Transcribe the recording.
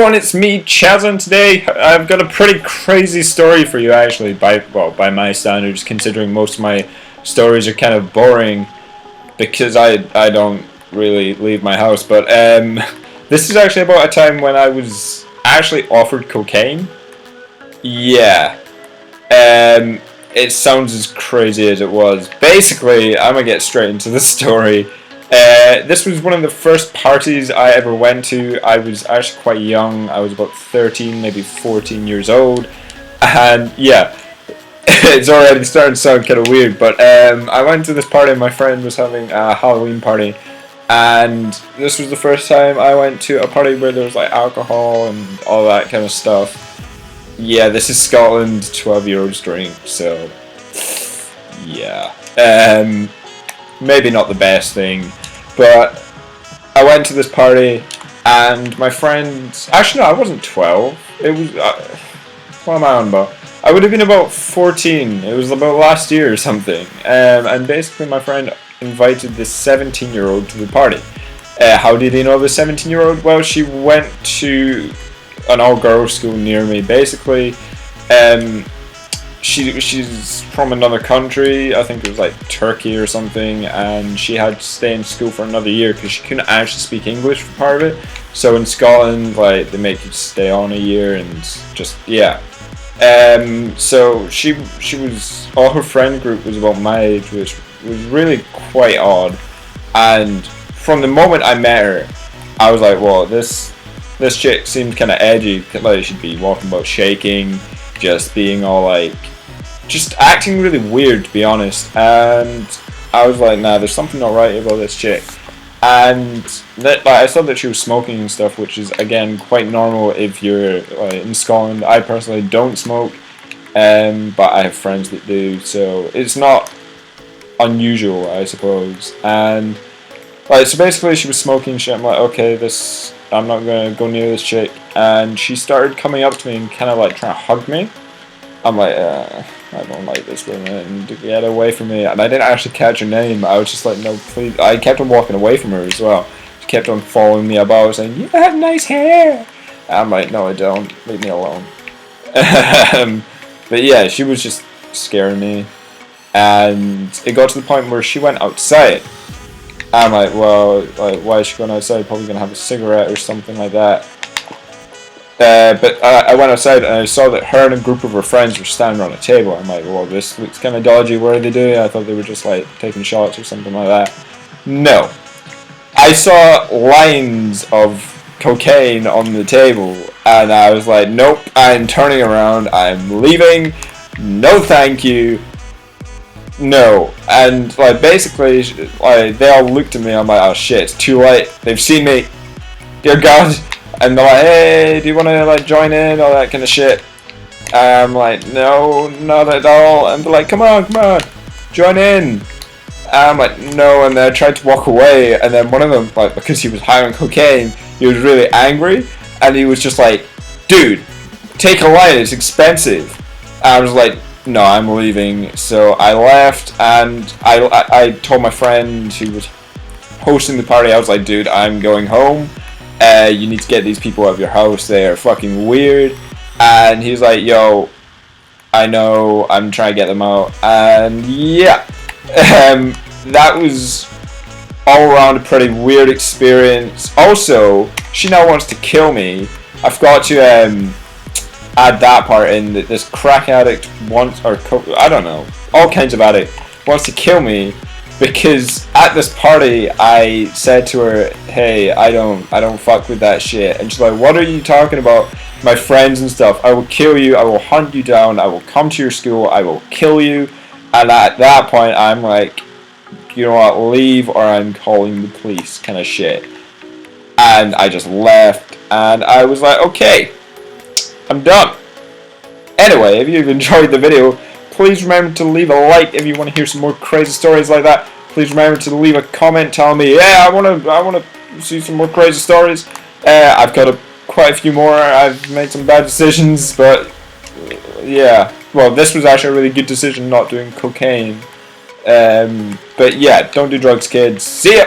everyone, it's me, Chaz, and today I've got a pretty crazy story for you actually, by my standards, considering most of my stories are kind of boring because I don't really leave my house, but this is actually about a time when I was actually offered cocaine. Yeah. It sounds as crazy as it was. Basically, I'm gonna get straight into the story. This was one of the first parties I ever went to. I was actually quite young. I was about 13, maybe 14 years old. And yeah, it's already starting to sound kind of weird, but I went to this party and my friend was having a Halloween party. And this was the first time I went to a party where there was like alcohol and all that kind of stuff. Yeah, this is Scotland, 12-year-olds drink, so yeah. Maybe not the best thing, but I went to this party and my friends, actually no, I wasn't 12, it was, what am I on about? I would have been about 14, it was about last year or something, and basically my friend invited this 17-year-old to the party. How did he know the 17-year-old? Well, she went to an all-girls school near me. Basically, she's from another country. I think it was like Turkey or something, and she had to stay in school for another year because she couldn't actually speak English for part of it. So in Scotland, like, they make you stay on a year and just, yeah. So she was, all her friend group was about my age, which was really quite odd. And from the moment I met her, I was like, well, this chick seemed kind of edgy, like she'd be walking about shaking, just being all like, just acting really weird, to be honest. And I was like, nah, there's something not right about this chick. And that, like, I saw that she was smoking and stuff, which is again quite normal if you're in Scotland. I personally don't smoke, but I have friends that do, so it's not unusual, I suppose. And like, so basically she was smoking shit. I'm like, okay, I'm not gonna go near this chick. And she started coming up to me and kind of like trying to hug me. I'm like, I don't like this woman, get away from me. And I didn't actually catch her name. I was just like, no, please. I kept on walking away from her as well. She kept on following me about, saying, you have nice hair. I'm like, no, I don't. Leave me alone. But yeah, she was just scaring me. And it got to the point where she went outside. I'm like, well, like, why is she going outside? Probably going to have a cigarette or something like that. But I went outside and I saw that her and a group of her friends were standing around a table. I'm like, well, this looks kind of dodgy. What are they doing? I thought they were just like taking shots or something like that. No. I saw lines of cocaine on the table and I was like, nope, I'm turning around. I'm leaving. No, thank you. No. And like, basically, like, they all looked at me. I'm like, oh shit, it's too late. They've seen me. Dear God. And they're like, hey, do you want to like join in, all that kind of shit. I'm like, no, not at all. And they're like, come on, join in. I'm like, no. And then I tried to walk away, and then one of them, like, because he was high on cocaine, he was really angry, and he was just like, dude, take a line, it's expensive. And I was like, no, I'm leaving. So I left, and I told my friend who was hosting the party, I was like, dude, I'm going home. You need to get these people out of your house. They are fucking weird. And he's like, yo, I know, I'm trying to get them out. And yeah, that was all around a pretty weird experience. Also, she now wants to kill me. I forgot to add that part in, that this crack addict wants, or I don't know, all kinds of addict wants to kill me. Because at this party, I said to her, hey, I don't fuck with that shit. And she's like, what are you talking about? My friends and stuff. I will kill you. I will hunt you down. I will come to your school. I will kill you. And at that point, I'm like, you know what, leave or I'm calling the police kind of shit. And I just left. And I was like, okay, I'm done. Anyway, if you've enjoyed the video, please remember to leave a like if you want to hear some more crazy stories like that. Please remember to leave a comment telling me, yeah, I want to see some more crazy stories. I've got quite a few more. I've made some bad decisions, but yeah. Well, this was actually a really good decision, not doing cocaine. But yeah, don't do drugs, kids. See ya!